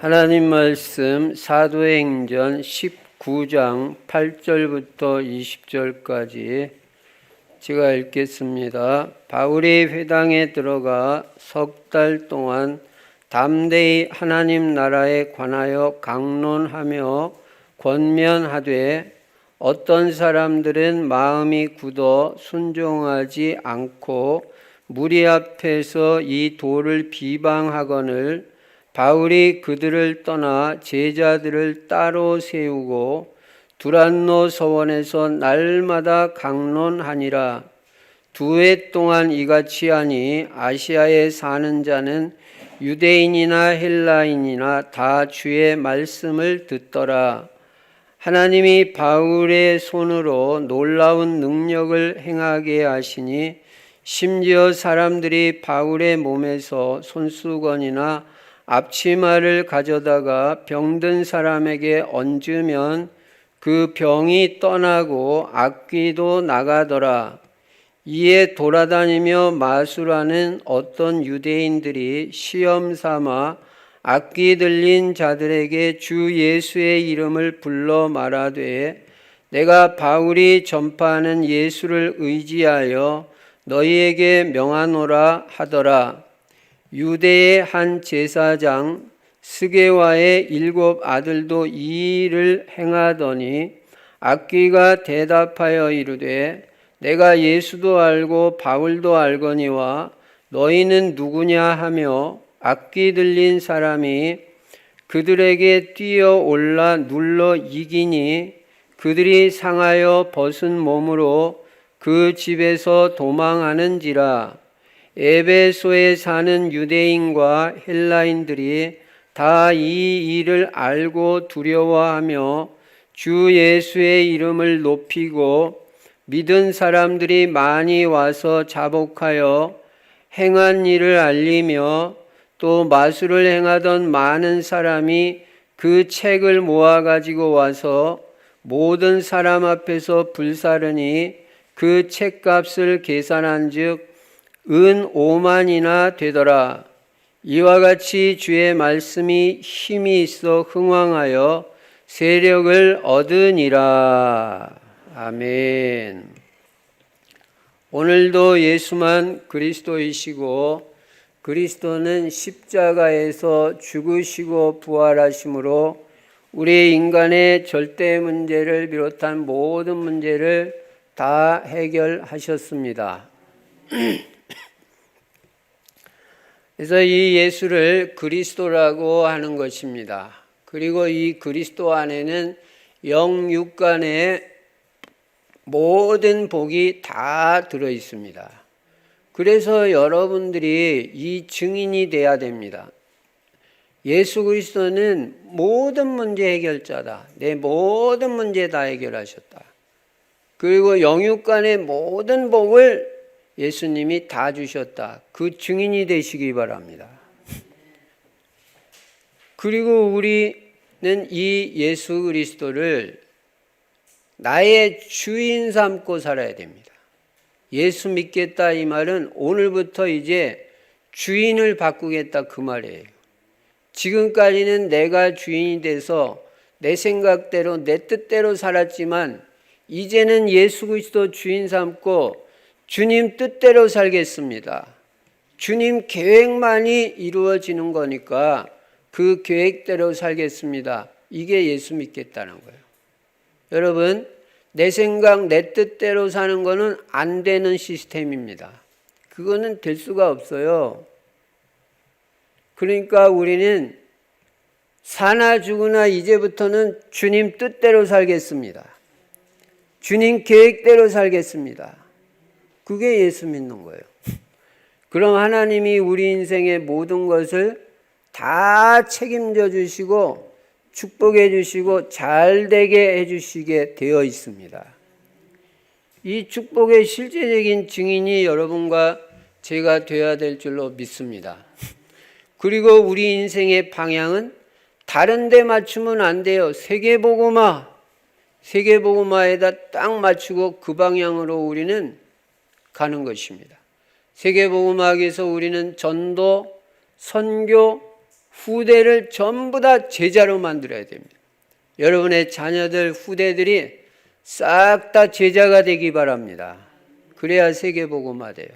하나님 말씀 사도행전 19장 8절부터 20절까지 제가 읽겠습니다. 바울이 회당에 들어가 석 달 동안 담대히 하나님 나라에 관하여 강론하며 권면하되 어떤 사람들은 마음이 굳어 순종하지 않고 무리 앞에서 이 도를 비방하거늘 바울이 그들을 떠나 제자들을 따로 세우고 두란노 서원에서 날마다 강론하니라. 2해 동안 이같이 하니 아시아에 사는 자는 유대인이나 헬라인이나 다 주의 말씀을 듣더라. 하나님이 바울의 손으로 놀라운 능력을 행하게 하시니 심지어 사람들이 바울의 몸에서 손수건이나 앞치마를 가져다가 병든 사람에게 얹으면 그 병이 떠나고 악귀도 나가더라. 이에 돌아다니며 마술하는 어떤 유대인들이 시험 삼아 악귀 들린 자들에게 주 예수의 이름을 불러 말하되 내가 바울이 전파하는 예수를 의지하여 너희에게 명하노라 하더라. 유대의 한 제사장 스게와의 7 아들도 이 일을 행하더니 악귀가 대답하여 이르되 내가 예수도 알고 바울도 알거니와 너희는 누구냐 하며 악귀 들린 사람이 그들에게 뛰어올라 눌러 이기니 그들이 상하여 벗은 몸으로 그 집에서 도망하는지라. 에베소에 사는 유대인과 헬라인들이 다 이 일을 알고 두려워하며 주 예수의 이름을 높이고 믿은 사람들이 많이 와서 자복하여 행한 일을 알리며 또 마술을 행하던 많은 사람이 그 책을 모아 가지고 와서 모든 사람 앞에서 불사르니 그 책값을 계산한즉 은 5만이나 되더라. 이와 같이 주의 말씀이 힘이 있어 흥왕하여 세력을 얻으니라. 아멘. 오늘도 예수만 그리스도이시고 그리스도는 십자가에서 죽으시고 부활하심으로 우리 인간의 절대 문제를 비롯한 모든 문제를 다 해결하셨습니다. 그래서 이 예수를 그리스도라고 하는 것입니다. 그리고 이 그리스도 안에는 영육간의 모든 복이 다 들어 있습니다. 그래서 여러분들이 이 증인이 돼야 됩니다. 예수 그리스도는 모든 문제 해결자다. 내 모든 문제 다 해결하셨다. 그리고 영육간의 모든 복을 예수님이 다 주셨다. 그 증인이 되시기 바랍니다. 그리고 우리는 이 예수 그리스도를 나의 주인 삼고 살아야 됩니다. 예수 믿겠다 이 말은 오늘부터 이제 주인을 바꾸겠다 그 말이에요. 지금까지는 내가 주인이 돼서 내 생각대로 내 뜻대로 살았지만 이제는 예수 그리스도 주인 삼고 주님 뜻대로 살겠습니다. 주님 계획만이 이루어지는 거니까 그 계획대로 살겠습니다. 이게 예수 믿겠다는 거예요. 여러분, 내 생각, 내 뜻대로 사는 거는 안 되는 시스템입니다. 그거는 될 수가 없어요. 그러니까 우리는 사나 죽으나 이제부터는 주님 뜻대로 살겠습니다. 주님 계획대로 살겠습니다. 그게 예수 믿는 거예요. 그럼 하나님이 우리 인생의 모든 것을 다 책임져 주시고 축복해 주시고 잘 되게 해 주시게 되어 있습니다. 이 축복의 실제적인 증인이 여러분과 제가 되어야 될 줄로 믿습니다. 그리고 우리 인생의 방향은 다른 데 맞추면 안 돼요. 세계복음화에다 딱 맞추고 그 방향으로 우리는 가는 것입니다. 세계복음학에서 우리는 전도, 선교, 후대를 전부 다 제자로 만들어야 됩니다. 여러분의 자녀들, 후대들이 싹 다 제자가 되기 바랍니다. 그래야 세계복음화 돼요.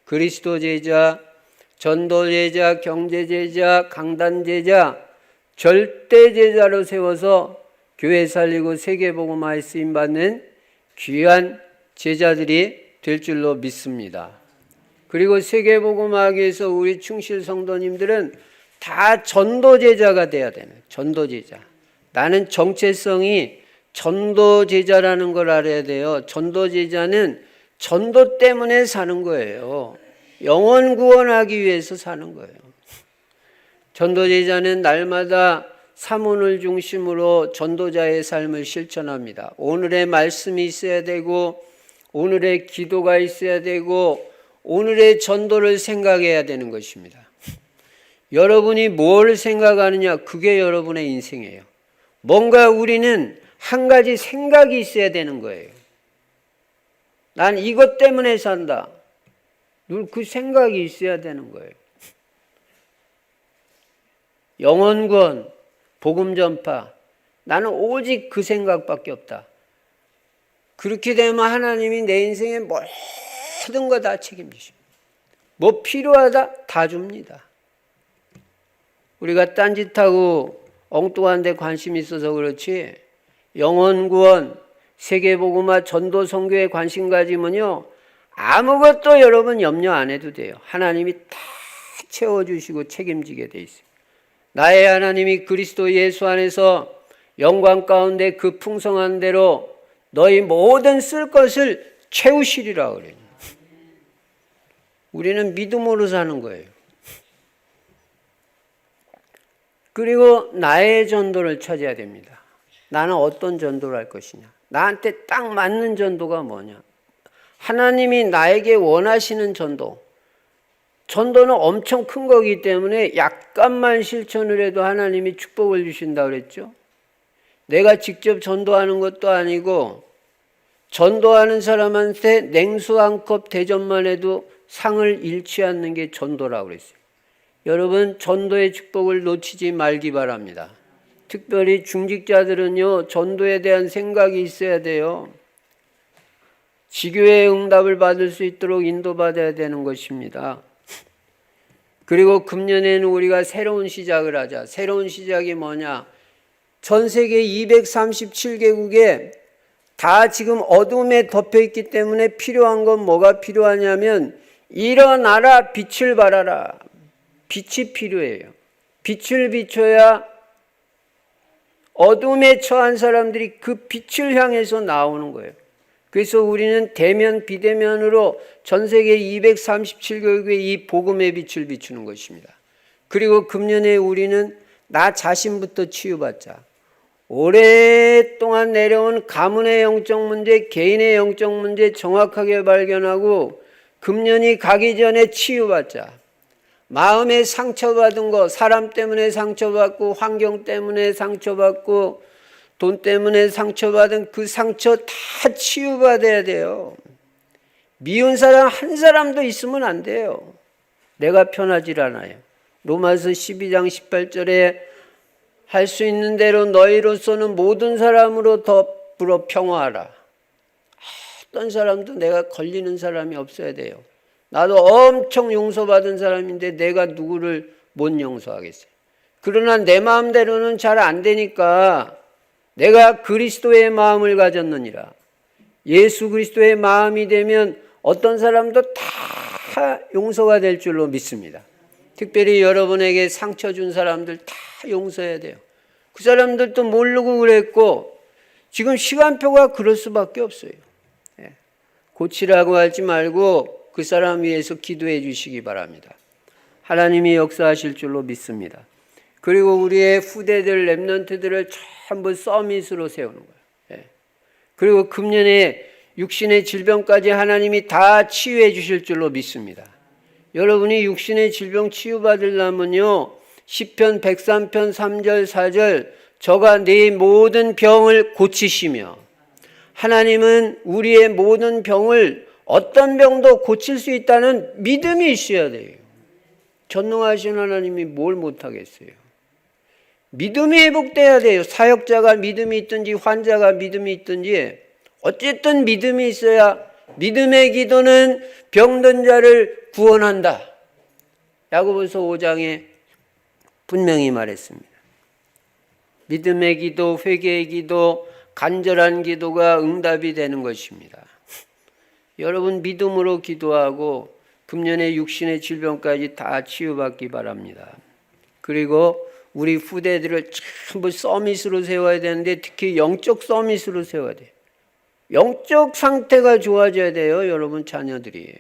그리스도 제자, 전도 제자, 경제 제자, 강단 제자, 절대 제자로 세워서 교회 살리고 세계복음화에 쓰임받는 귀한 제자들이 될 줄로 믿습니다. 그리고 세계복음화하기 위해서 우리 충실 성도님들은 다 전도제자가 돼야 되는, 전도제자. 나는 정체성이 전도제자라는 걸 알아야 돼요. 전도제자는 전도 때문에 사는 거예요. 영혼 구원하기 위해서 사는 거예요. 전도제자는 날마다 사문을 중심으로 전도자의 삶을 실천합니다. 오늘의 말씀이 있어야 되고, 오늘의 기도가 있어야 되고, 오늘의 전도를 생각해야 되는 것입니다. 여러분이 뭘 생각하느냐, 그게 여러분의 인생이에요. 뭔가 우리는 한 가지 생각이 있어야 되는 거예요. 난 이것 때문에 산다. 늘 그 생각이 있어야 되는 거예요. 영혼 구원, 복음 전파, 나는 오직 그 생각밖에 없다. 그렇게 되면 하나님이 내 인생의 모든 거 다 책임지십니다. 뭐 필요하다? 다 줍니다. 우리가 딴짓하고 엉뚱한 데 관심이 있어서 그렇지, 영혼 구원, 세계복음화, 전도 선교에 관심 가지면요, 아무것도 여러분 염려 안 해도 돼요. 하나님이 다 채워주시고 책임지게 돼 있어요. 나의 하나님이 그리스도 예수 안에서 영광 가운데 그 풍성한 대로 너희 모든 쓸 것을 채우시리라 그래요. 우리는 믿음으로 사는 거예요. 그리고 나의 전도를 찾아야 됩니다. 나는 어떤 전도를 할 것이냐? 나한테 딱 맞는 전도가 뭐냐? 하나님이 나에게 원하시는 전도. 전도는 엄청 큰 거기 때문에 약간만 실천을 해도 하나님이 축복을 주신다 그랬죠. 내가 직접 전도하는 것도 아니고 전도하는 사람한테 냉수 한 컵 대접만 해도 상을 잃지 않는 게 전도라고 그랬어요. 여러분, 전도의 축복을 놓치지 말기 바랍니다. 특별히 중직자들은요, 전도에 대한 생각이 있어야 돼요. 지교의 응답을 받을 수 있도록 인도받아야 되는 것입니다. 그리고 금년에는 우리가 새로운 시작을 하자. 새로운 시작이 뭐냐? 전 세계 237개국에 다 지금 어둠에 덮여 있기 때문에 필요한 건 뭐가 필요하냐면, 일어나라, 빛을 발하라. 빛이 필요해요. 빛을 비춰야 어둠에 처한 사람들이 그 빛을 향해서 나오는 거예요. 그래서 우리는 대면 비대면으로 전 세계 237개국에 이 복음의 빛을 비추는 것입니다. 그리고 금년에 우리는 나 자신부터 치유받자. 오랫동안 내려온 가문의 영적 문제, 개인의 영적 문제 정확하게 발견하고 금년이 가기 전에 치유받자. 마음에 상처받은 거, 사람 때문에 상처받고 환경 때문에 상처받고 돈 때문에 상처받은 그 상처 다 치유받아야 돼요. 미운 사람 한 사람도 있으면 안 돼요. 내가 편하질 않아요. 로마서 12장 18절에 할 수 있는 대로 너희로서는 모든 사람으로 더불어 평화하라. 어떤 사람도 내가 걸리는 사람이 없어야 돼요. 나도 엄청 용서받은 사람인데 내가 누구를 못 용서하겠어요. 그러나 내 마음대로는 잘 안 되니까 내가 그리스도의 마음을 가졌느니라. 예수 그리스도의 마음이 되면 어떤 사람도 다 용서가 될 줄로 믿습니다. 특별히 여러분에게 상처 준 사람들 다 용서해야 돼요. 그 사람들도 모르고 그랬고 지금 시간표가 그럴 수밖에 없어요. 고치라고 하지 말고 그 사람 위해서 기도해 주시기 바랍니다. 하나님이 역사하실 줄로 믿습니다. 그리고 우리의 후대들, 렘넌트들을 전부 서밋으로 세우는 거예요. 그리고 금년에 육신의 질병까지 하나님이 다 치유해 주실 줄로 믿습니다. 여러분이 육신의 질병 치유받으려면요, 시편 103편 3절 4절 저가 네 모든 병을 고치시며, 하나님은 우리의 모든 병을 어떤 병도 고칠 수 있다는 믿음이 있어야 돼요. 전능하신 하나님이 뭘 못하겠어요? 믿음이 회복돼야 돼요. 사역자가 믿음이 있든지 환자가 믿음이 있든지 어쨌든 믿음이 있어야 믿음의 기도는 병든 자를 구원한다. 야고보서 5장에 분명히 말했습니다. 믿음의 기도, 회개의 기도, 간절한 기도가 응답이 되는 것입니다. 여러분 믿음으로 기도하고 금년의 육신의 질병까지 다 치유받기 바랍니다. 그리고 우리 후대들을 전부 서밋으로 세워야 되는데 특히 영적 서밋으로 세워야 돼요. 영적 상태가 좋아져야 돼요. 여러분 자녀들이.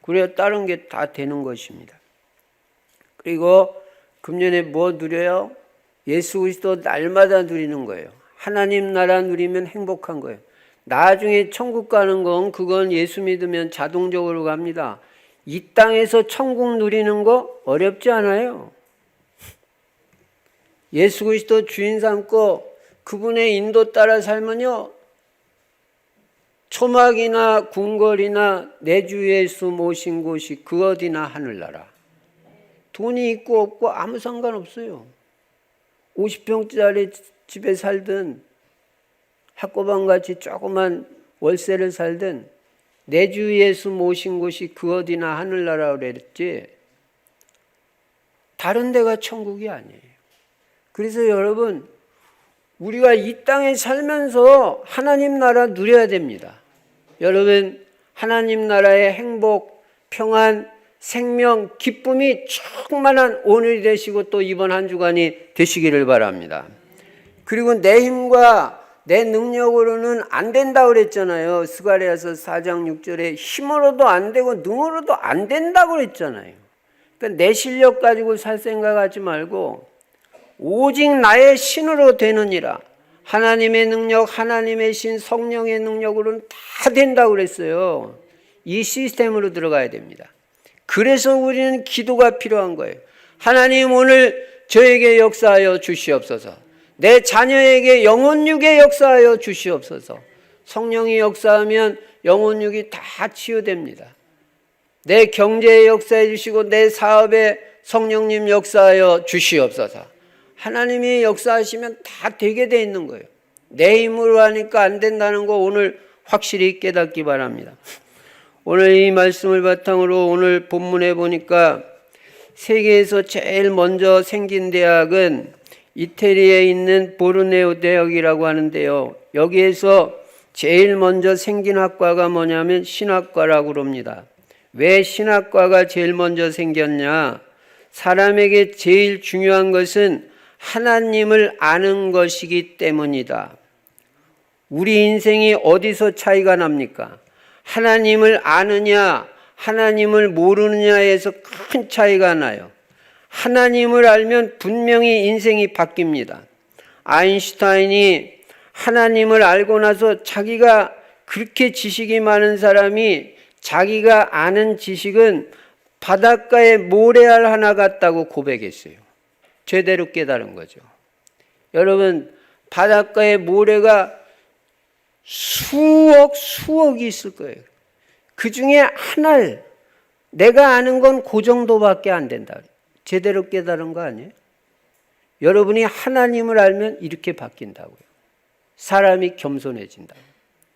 그래야 다른 게 다 되는 것입니다. 그리고 금년에 뭐 누려요? 예수 그리스도 날마다 누리는 거예요. 하나님 나라 누리면 행복한 거예요. 나중에 천국 가는 건 그건 예수 믿으면 자동적으로 갑니다. 이 땅에서 천국 누리는 거 어렵지 않아요. 예수 그리스도 주인 삼고 그분의 인도 따라 살면요, 초막이나 궁궐이나 내 주 예수 모신 곳이 그 어디나 하늘나라. 돈이 있고 없고 아무 상관없어요. 50평짜리 집에 살든 학고방같이 조그만 월세를 살든 내 주 예수 모신 곳이 그 어디나 하늘나라고 그랬지 다른 데가 천국이 아니에요. 그래서 여러분 우리가 이 땅에 살면서 하나님 나라 누려야 됩니다. 여러분 하나님 나라의 행복, 평안, 생명, 기쁨이 충만한 오늘이 되시고 또 이번 한 주간이 되시기를 바랍니다. 그리고 내 힘과 내 능력으로는 안 된다고 그랬잖아요. 스가랴서 4장 6절에 힘으로도 안 되고 능으로도 안 된다고 그랬잖아요. 그러니까 내 실력 가지고 살 생각하지 말고 오직 나의 신으로 되느니라. 하나님의 능력, 하나님의 신, 성령의 능력으로는 다 된다고 그랬어요. 이 시스템으로 들어가야 됩니다. 그래서 우리는 기도가 필요한 거예요. 하나님 오늘 저에게 역사하여 주시옵소서. 내 자녀에게 영혼육에 역사하여 주시옵소서. 성령이 역사하면 영혼육이 다 치유됩니다. 내 경제에 역사해 주시고 내 사업에 성령님 역사하여 주시옵소서. 하나님이 역사하시면 다 되게 돼 있는 거예요. 내 힘으로 하니까 안 된다는 거 오늘 확실히 깨닫기 바랍니다. 오늘 이 말씀을 바탕으로 오늘 본문에 보니까 세계에서 제일 먼저 생긴 대학은 이태리에 있는 보르네오 대학이라고 하는데요. 여기에서 제일 먼저 생긴 학과가 뭐냐면 신학과라고 그럽니다. 왜 신학과가 제일 먼저 생겼냐? 사람에게 제일 중요한 것은 하나님을 아는 것이기 때문이다. 우리 인생이 어디서 차이가 납니까? 하나님을 아느냐, 하나님을 모르느냐에서 큰 차이가 나요. 하나님을 알면 분명히 인생이 바뀝니다. 아인슈타인이 하나님을 알고 나서 자기가 그렇게 지식이 많은 사람이 자기가 아는 지식은 바닷가에 모래알 하나 같다고 고백했어요. 제대로 깨달은 거죠. 여러분 바닷가에 모래가 수억이 있을 거예요. 그 중에 하나를 내가 아는 건 그 정도밖에 안 된다. 제대로 깨달은 거 아니에요? 여러분이 하나님을 알면 이렇게 바뀐다고요. 사람이 겸손해진다고.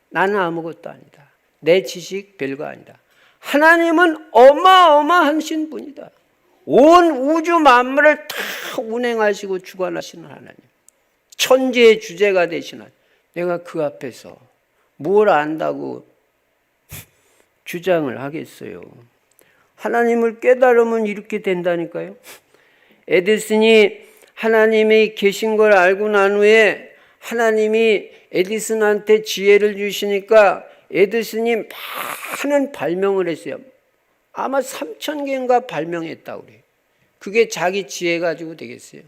나는 아무것도 아니다. 내 지식 별거 아니다. 하나님은 어마어마하신 분이다. 온 우주 만물을 다 운행하시고 주관하시는 하나님. 천지의 주제가 되시는 하나님. 내가 그 앞에서 뭘 안다고 주장을 하겠어요. 하나님을 깨달으면 이렇게 된다니까요. 에디슨이 하나님이 계신 걸 알고 난 후에 하나님이 에디슨한테 지혜를 주시니까 에디슨이 많은 발명을 했어요. 아마 3,000개인가 발명했다고 그래요. 그게 자기 지혜 가지고 되겠어요.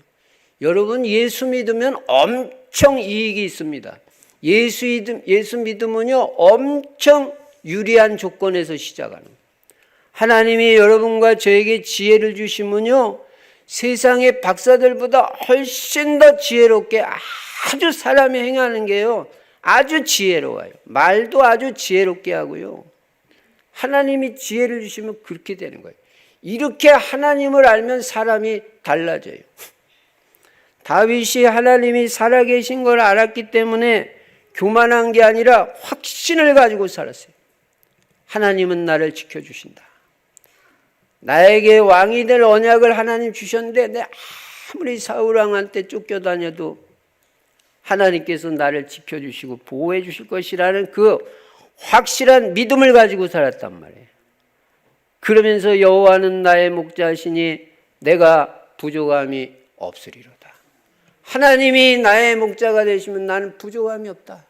여러분 예수 믿으면 엄청 이익이 있습니다. 예수 믿으면요 엄청 유리한 조건에서 시작하는 거예요. 하나님이 여러분과 저에게 지혜를 주시면요 세상의 박사들보다 훨씬 더 지혜롭게 아주 사람이 행하는 게요 아주 지혜로워요. 말도 아주 지혜롭게 하고요. 하나님이 지혜를 주시면 그렇게 되는 거예요. 이렇게 하나님을 알면 사람이 달라져요. 다윗이 하나님이 살아계신 걸 알았기 때문에 교만한 게 아니라 확신을 가지고 살았어요. 하나님은 나를 지켜주신다. 나에게 왕이 될 언약을 하나님 주셨는데 내 아무리 사울 왕한테 쫓겨다녀도 하나님께서 나를 지켜주시고 보호해 주실 것이라는 그 확실한 믿음을 가지고 살았단 말이에요. 그러면서 여호와는 나의 목자시니 내가 부족함이 없으리로다. 하나님이 나의 목자가 되시면 나는 부족함이 없다.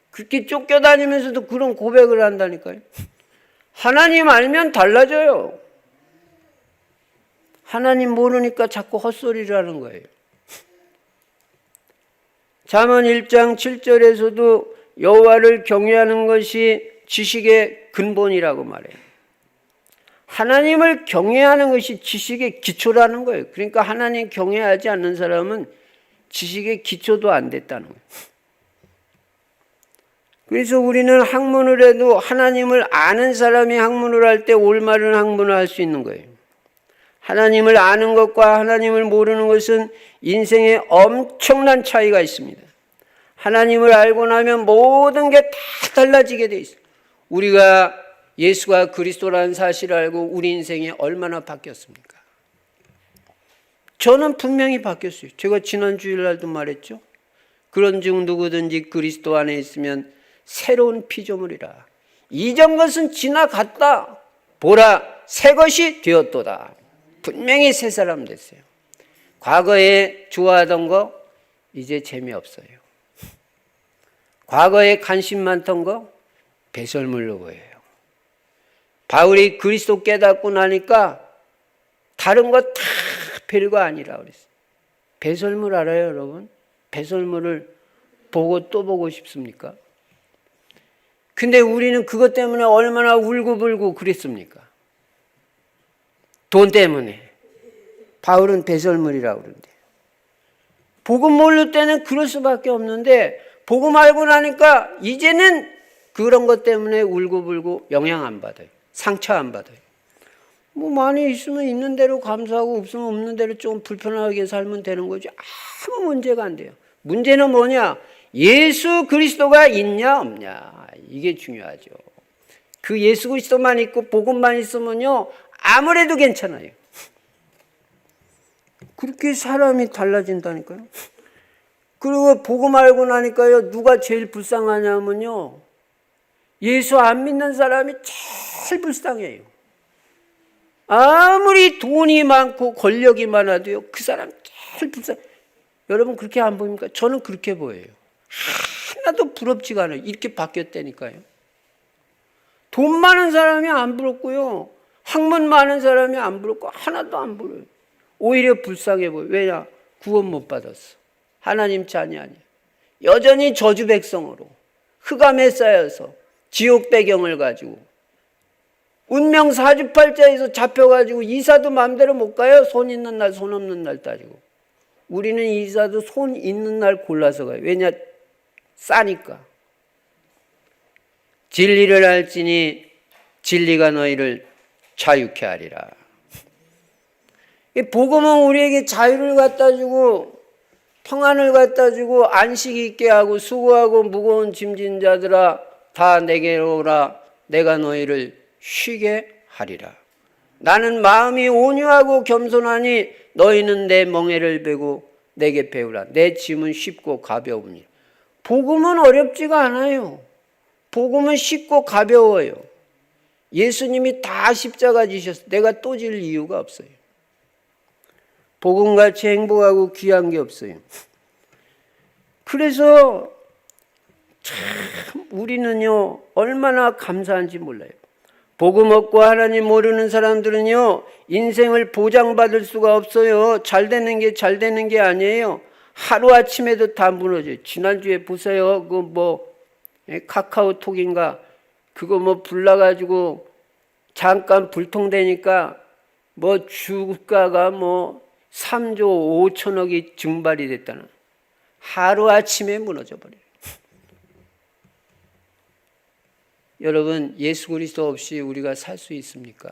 그렇게 쫓겨다니면서도 그런 고백을 한다니까요. 하나님 알면 달라져요. 하나님 모르니까 자꾸 헛소리를 하는 거예요. 잠언 1장 7절에서도 여호와를 경외하는 것이 지식의 근본이라고 말해요. 하나님을 경외하는 것이 지식의 기초라는 거예요. 그러니까 하나님 경외하지 않는 사람은 지식의 기초도 안 됐다는 거예요. 그래서 우리는 학문을 해도 하나님을 아는 사람이 학문을 할 때 올바른 학문을 할 수 있는 거예요. 하나님을 아는 것과 하나님을 모르는 것은 인생에 엄청난 차이가 있습니다. 하나님을 알고 나면 모든 게 다 달라지게 돼 있어요. 우리가 예수가 그리스도라는 사실을 알고 우리 인생이 얼마나 바뀌었습니까? 저는 분명히 바뀌었어요. 제가 지난 주일날도 말했죠. 그런즉 누구든지 그리스도 안에 있으면 새로운 피조물이라. 이전 것은 지나갔다. 보라, 새 것이 되었도다. 분명히 새 사람 됐어요. 과거에 좋아하던 거 이제 재미없어요. 과거에 관심 많던 거 배설물로 보여요. 바울이 그리스도 깨닫고 나니까 다른 거 다 별거 아니라 그랬어요. 배설물 알아요, 여러분? 배설물을 보고 또 보고 싶습니까? 근데 우리는 그것 때문에 얼마나 울고불고 그랬습니까? 돈 때문에. 바울은 배설물이라고 그러는데. 복음 모를 때는 그럴 수밖에 없는데 복음 알고 나니까 이제는 그런 것 때문에 울고불고 영향 안 받아요. 상처 안 받아요. 뭐 많이 있으면 있는 대로 감사하고 없으면 없는 대로 좀 불편하게 살면 되는 거지. 아무 문제가 안 돼요. 문제는 뭐냐? 예수 그리스도가 있냐 없냐. 이게 중요하죠. 그 예수 그리스도만 있고 복음만 있으면요 아무래도 괜찮아요. 그렇게 사람이 달라진다니까요. 그리고 복음 알고 나니까요 누가 제일 불쌍하냐면요 예수 안 믿는 사람이 제일 불쌍해요. 아무리 돈이 많고 권력이 많아도요 그 사람 제일 불쌍해. 여러분 그렇게 안 보입니까? 저는 그렇게 보여요. 하나도 부럽지가 않아요. 이렇게 바뀌었다니까요. 돈 많은 사람이 안 부럽고요 학문 많은 사람이 안 부럽고 하나도 안 부러워요. 오히려 불쌍해 보여요. 왜냐? 구원 못 받았어. 하나님 자녀 아니에요. 여전히 저주 백성으로 흑암에 쌓여서 지옥 배경을 가지고 운명 사주팔자에서 잡혀가지고 이사도 마음대로 못 가요. 손 있는 날 손 없는 날 따지고. 우리는 이사도 손 있는 날 골라서 가요. 왜냐? 싸니까. 진리를 알지니 진리가 너희를 자유케 하리라. 복음은 우리에게 자유를 갖다 주고 평안을 갖다 주고 안식이 있게 하고 수고하고 무거운 짐진 자들아 다 내게로 오라. 내가 너희를 쉬게 하리라. 나는 마음이 온유하고 겸손하니 너희는 내 멍에를 베고 내게 배우라. 내 짐은 쉽고 가벼우니. 복음은 어렵지가 않아요. 복음은 쉽고 가벼워요. 예수님이 다 십자가 지셨어요. 내가 또 질 이유가 없어요. 복음같이 행복하고 귀한 게 없어요. 그래서 참 우리는요 얼마나 감사한지 몰라요. 복음 없고 하나님 모르는 사람들은요 인생을 보장받을 수가 없어요. 잘 되는 게 아니에요. 하루아침에도 다 무너져요. 지난주에 보세요. 그 뭐 카카오톡인가 그거 뭐 불나가지고 잠깐 불통되니까 뭐 주가가 뭐 3조 5천억이 증발이 됐다는. 하루아침에 무너져 버려요. 여러분 예수 그리스도 없이 우리가 살 수 있습니까?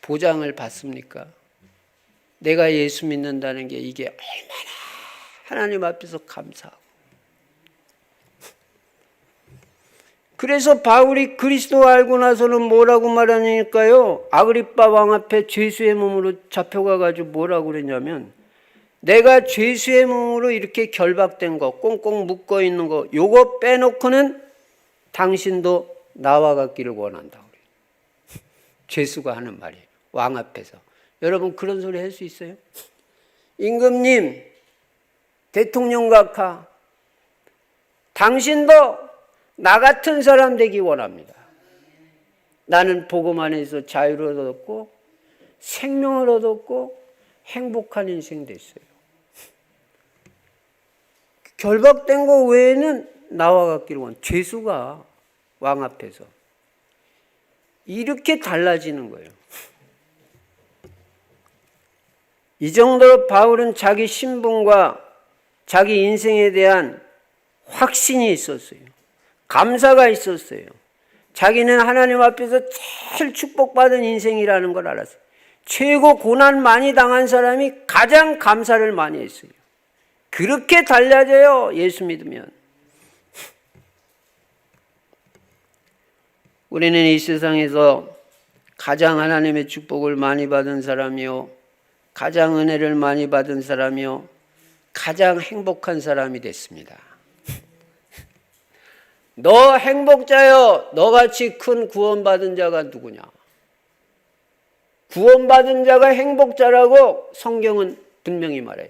보장을 받습니까? 내가 예수 믿는다는 게 이게 얼마나 하나님 앞에서 감사하고. 그래서 바울이 그리스도 알고 나서는 뭐라고 말하니까요, 아그리빠 왕 앞에 죄수의 몸으로 잡혀가가지고 뭐라고 그랬냐면, 내가 죄수의 몸으로 이렇게 결박된 거, 꽁꽁 묶어 있는 거, 요거 빼놓고는 당신도 나와 같기를 원한다. 죄수가 하는 말이에요. 왕 앞에서. 여러분 그런 소리 할 수 있어요? 임금님, 대통령 각하, 당신도 나 같은 사람 되기 원합니다. 나는 복음 안에서 자유를 얻었고 생명을 얻었고 행복한 인생 됐어요. 결박된 거 외에는 나와 같기를 원. 죄수가 왕 앞에서 이렇게 달라지는 거예요. 이 정도로 바울은 자기 신분과 자기 인생에 대한 확신이 있었어요. 감사가 있었어요. 자기는 하나님 앞에서 제일 축복받은 인생이라는 걸 알았어요. 최고 고난 많이 당한 사람이 가장 감사를 많이 했어요. 그렇게 달라져요, 예수 믿으면. 우리는 이 세상에서 가장 하나님의 축복을 많이 받은 사람이요, 가장 은혜를 많이 받은 사람이요, 가장 행복한 사람이 됐습니다. 너 행복자여, 너같이 큰 구원받은 자가 누구냐? 구원받은 자가 행복자라고 성경은 분명히 말해요.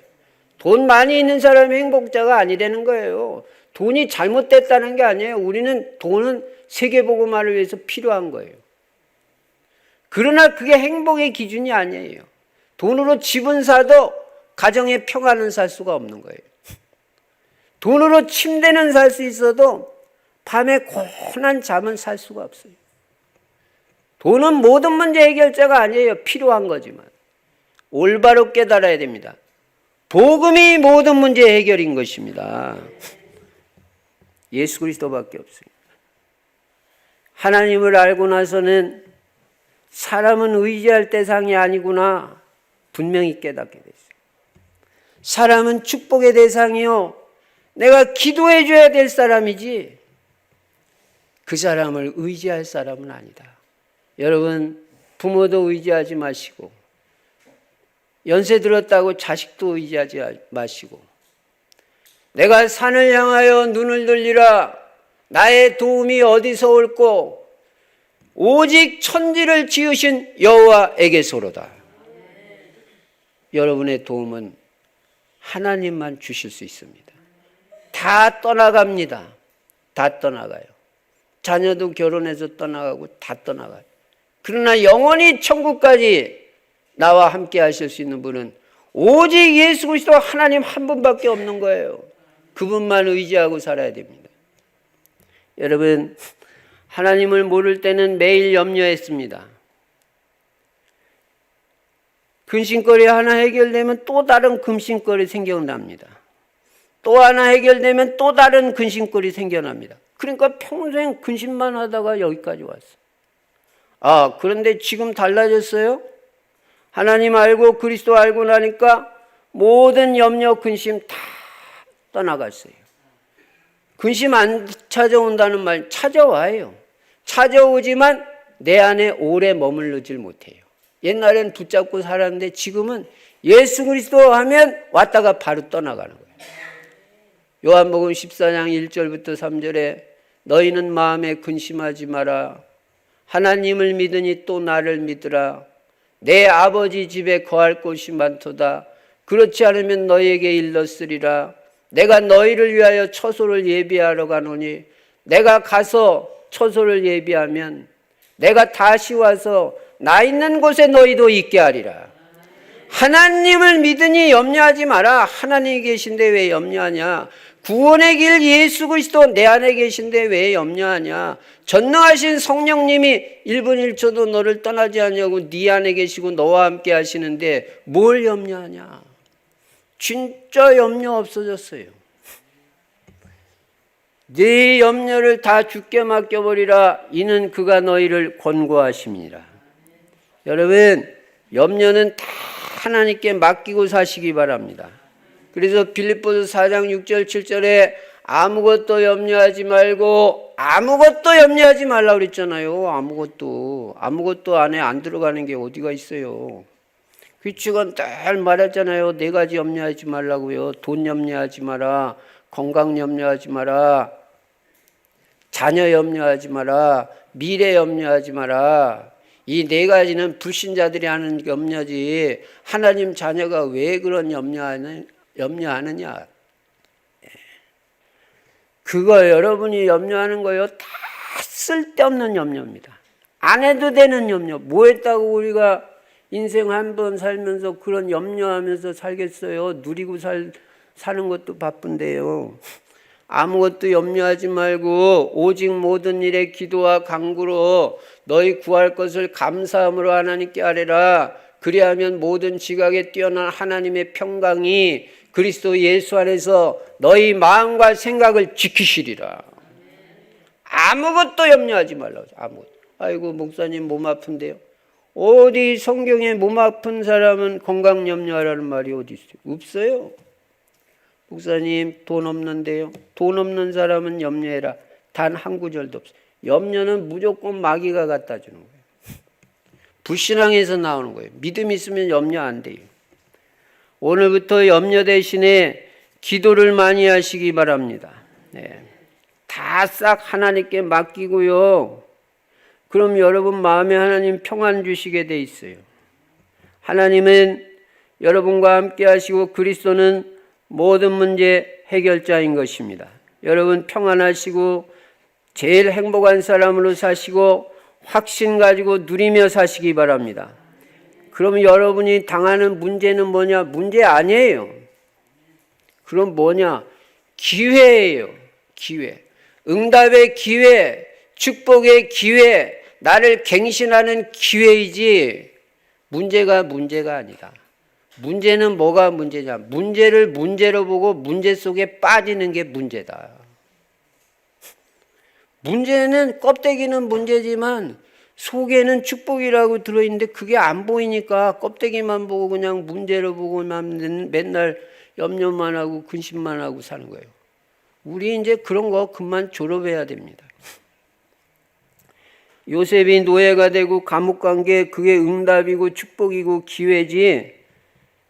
돈 많이 있는 사람이 행복자가 아니라는 거예요. 돈이 잘못됐다는 게 아니에요. 우리는 돈은 세계복음화를 위해서 필요한 거예요. 그러나 그게 행복의 기준이 아니에요. 돈으로 집은 사도 가정의 평안은 살 수가 없는 거예요. 돈으로 침대는 살 수 있어도 밤에 고난 잠은 살 수가 없어요. 돈은 모든 문제 해결자가 아니에요. 필요한 거지만. 올바로 깨달아야 됩니다. 복음이 모든 문제 해결인 것입니다. 예수 그리스도밖에 없습니다. 하나님을 알고 나서는 사람은 의지할 대상이 아니구나 분명히 깨닫게 됐어요. 사람은 축복의 대상이요, 내가 기도해 줘야 될 사람이지 그 사람을 의지할 사람은 아니다. 여러분, 부모도 의지하지 마시고, 연세 들었다고 자식도 의지하지 마시고, 내가 산을 향하여 눈을 돌리라, 나의 도움이 어디서 올꼬, 오직 천지를 지으신 여호와에게서로다. 여러분의 도움은 하나님만 주실 수 있습니다. 다 떠나갑니다. 다 떠나가요. 자녀도 결혼해서 떠나가고 다 떠나가요. 그러나 영원히 천국까지 나와 함께 하실 수 있는 분은 오직 예수 그리스도 하나님 한 분밖에 없는 거예요. 그분만 의지하고 살아야 됩니다. 여러분, 하나님을 모를 때는 매일 염려했습니다. 근심거리 하나 해결되면 또 다른 근심거리 생겨납니다. 또 하나 해결되면 또 다른 근심거리 생겨납니다. 그러니까 평생 근심만 하다가 여기까지 왔어요. 그런데 지금 달라졌어요? 하나님 알고 그리스도 알고 나니까 모든 염려, 근심 다 떠나갔어요. 근심 안 찾아온다는 말 찾아와요. 찾아오지만 내 안에 오래 머무르질 못해요. 옛날엔 붙잡고 살았는데 지금은 예수 그리스도 하면 왔다가 바로 떠나가는 거예요. 요한복음 14장 1절부터 3절에 너희는 마음에 근심하지 마라. 하나님을 믿으니 또 나를 믿으라. 내 아버지 집에 거할 곳이 많도다. 그렇지 않으면 너희에게 일렀으리라. 내가 너희를 위하여 처소를 예비하러 가노니 내가 가서 처소를 예비하면 내가 다시 와서 나 있는 곳에 너희도 있게 하리라. 하나님을 믿으니 염려하지 마라. 하나님이 계신데 왜 염려하냐? 구원의 길 예수 그리스도 내 안에 계신데 왜 염려하냐? 전능하신 성령님이 1분 1초도 너를 떠나지 않냐고 네 안에 계시고 너와 함께 하시는데 뭘 염려하냐? 진짜 염려 없어졌어요. 네 염려를 다 주께 맡겨버리라. 이는 그가 너희를 권고하심이라. 여러분, 염려는 다 하나님께 맡기고 사시기 바랍니다. 그래서 빌립보서 4장 6절 7절에 아무것도 염려하지 말고, 아무것도 염려하지 말라고 그랬잖아요. 아무것도 안에 안 들어가는 게 어디가 있어요. 귀축은 늘 말했잖아요. 네 가지 염려하지 말라고요. 돈 염려하지 마라, 건강 염려하지 마라, 자녀 염려하지 마라, 미래 염려하지 마라. 이 네 가지는 불신자들이 하는 염려지, 하나님 자녀가 왜 그런 염려하느냐. 그거 여러분이 염려하는 거요, 다 쓸데없는 염려입니다. 안 해도 되는 염려. 뭐 했다고 우리가 인생 한 번 살면서 그런 염려하면서 살겠어요? 누리고 사는 것도 바쁜데요. 아무것도 염려하지 말고 오직 모든 일에 기도와 간구로 너희 구할 것을 감사함으로 하나님께 아뢰라. 그리하면 모든 지각에 뛰어난 하나님의 평강이 그리스도 예수 안에서 너희 마음과 생각을 지키시리라. 아무것도 염려하지 말라고. 아무것도. 아이고 목사님 몸 아픈데요. 어디 성경에 몸 아픈 사람은 건강 염려하라는 말이 어디 있어요? 없어요. 목사님 돈 없는데요. 돈 없는 사람은 염려해라. 단 한 구절도 없어요. 염려는 무조건 마귀가 갖다 주는 거예요. 불신앙에서 나오는 거예요. 믿음 있으면 염려 안 돼요. 오늘부터 염려 대신에 기도를 많이 하시기 바랍니다. 네. 다 싹 하나님께 맡기고요. 그럼 여러분 마음에 하나님 평안 주시게 돼 있어요. 하나님은 여러분과 함께 하시고 그리스도는 모든 문제 해결자인 것입니다. 여러분 평안하시고 제일 행복한 사람으로 사시고 확신 가지고 누리며 사시기 바랍니다. 그럼 여러분이 당하는 문제는 뭐냐? 문제 아니에요. 그럼 뭐냐? 기회예요. 기회. 응답의 기회, 축복의 기회, 나를 갱신하는 기회이지 문제가 아니다. 문제는 뭐가 문제냐? 문제를 문제로 보고 문제 속에 빠지는 게 문제다. 문제는 껍데기는 문제지만 속에는 축복이라고 들어있는데 그게 안 보이니까 껍데기만 보고 그냥 문제로 보고만 맨날 염려만 하고 근심만 하고 사는 거예요. 우리 이제 그런 거 그만 졸업해야 됩니다. 요셉이 노예가 되고 감옥 간 게 그게 응답이고 축복이고 기회지